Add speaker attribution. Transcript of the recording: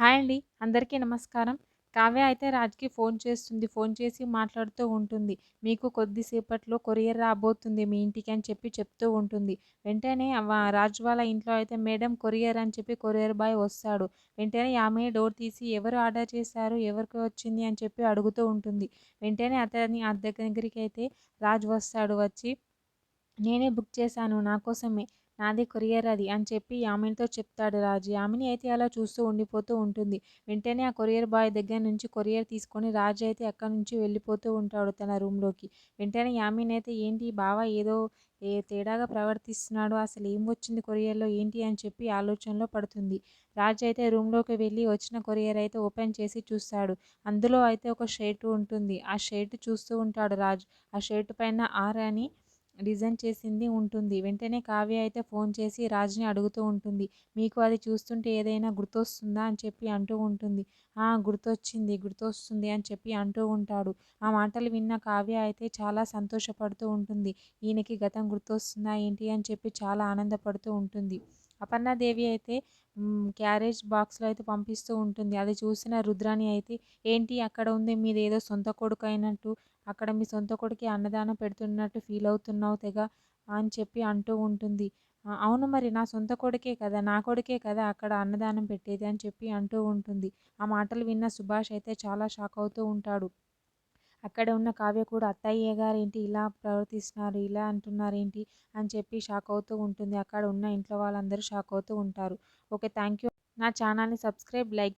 Speaker 1: Hi అండి. అందరికీ నమస్కారం. కావ్య అయితే రాజ్‌కి ఫోన్ చేస్తుంది. ఫోన్ చేసి మాట్లాడుతూ ఉంటుంది. "మీకు కొద్దిసేపట్లో కొరియర్ రాబోతుంది మీ ఇంటికి" అని చెప్తూ ఉంటుంది. వెంటనే రాజ్ వాళ్ళ ఇంట్లో అయితే మేడం కొరియర్ అని చెప్పి కొరియర్ బాయ్ వస్తాడు. వెంటనే ఆమె డోర్ తీసి ఎవరు ఆర్డర్ చేశారు? ఎవరికి వచ్చింది? అని చెప్పి అడుగుతూ ఉంటుంది. వెంటనే దగ్గరికి అయితే రాజ్ వస్తాడు. వచ్చి నేనే బుక్ చేశాను. నా కోసమే. నాదే కొరియర్ అది అని చెప్పి యామినితో చెప్తాడు రాజు. యామిని అయితే అలా చూస్తూ ఉండిపోతూ ఉంటుంది. వెంటనే ఆ కొరియర్ బాయ్ దగ్గర నుంచి కొరియర్ తీసుకొని రాజు అయితే అక్కడి నుంచి వెళ్ళిపోతూ ఉంటాడు తన రూమ్‌లోకి. వెంటనే యామిని అయితే ఏంటి బావ ఏదో తేడాగా ప్రవర్తిస్తున్నాడు. అసలు ఏం వచ్చింది కొరియర్‌లో ఏంటి అని చెప్పి ఆలోచనలో పడుతుంది. రాజు అయితే రూమ్‌లోకి వెళ్ళి వచ్చిన కొరియర్ అయితే ఓపెన్ చేసి చూస్తాడు. అందులో అయితే ఒక షర్ట్ ఉంటుంది. ఆ షర్ట్ చూస్తూ ఉంటాడు రాజు. ఆ షర్ట్ పైన ఆర్ అని డిజైన్ చేసింది ఉంటుంది. వెంటనే కావ్య అయితే ఫోన్ చేసి రాజ్‌ని అడుగుతూ ఉంటుంది. "మీకు అది చూస్తుంటే ఏదైనా గుర్తొస్తుందా?" అని చెప్పి అంటూ ఉంటుంది. "ఆ! గుర్తొచ్చింది. గుర్తొస్తుంది" అని చెప్పి అంటూ ఉంటాడు. ఆ మాటలు విన్న కావ్య అయితే చాలా సంతోషపడుతూ ఉంటుంది. ఈయనకి గతం గుర్తొస్తుందా ఏంటి అని చెప్పి చాలా ఆనందపడుతూ ఉంటుంది. అపర్ణాదేవి అయితే క్యారేజ్ బాక్స్‌లో అయితే పంపిస్తూ ఉంటుంది. అది చూసిన రుద్రాణి అయితే ఏంటి అక్కడ ఉంది మీదేదో సొంత కొడుకయినట్టు అక్కడ మీ సొంత కొడుకే అన్నదానం పెడుతున్నట్టు ఫీల్ అవుతున్నావు తెగ అని చెప్పి అంటూ ఉంటుంది. అవును మరి నా సొంత కొడుకే కదా! నా కొడుకే కదా అక్కడ అన్నదానం పెట్టేది అని చెప్పి అంటూ ఉంటుంది. ఆ మాటలు విన్న సుభాష్ అయితే చాలా షాక్ అవుతూ ఉంటాడు. అక్కడ ఉన్న కావ్య కూడా అత్తయ్య గారేంటి ఇలా ప్రవర్తిస్తున్నారు, ఇలా అంటున్నారేంటి అని చెప్పి షాక్ అవుతూ ఉంటుంది. అక్కడ ఉన్న ఇంట్లో వాళ్ళందరూ షాక్ అవుతూ ఉంటారు. ఓకే. Thank you. నా ఛానల్‌ని సబ్స్క్రైబ్, లైక్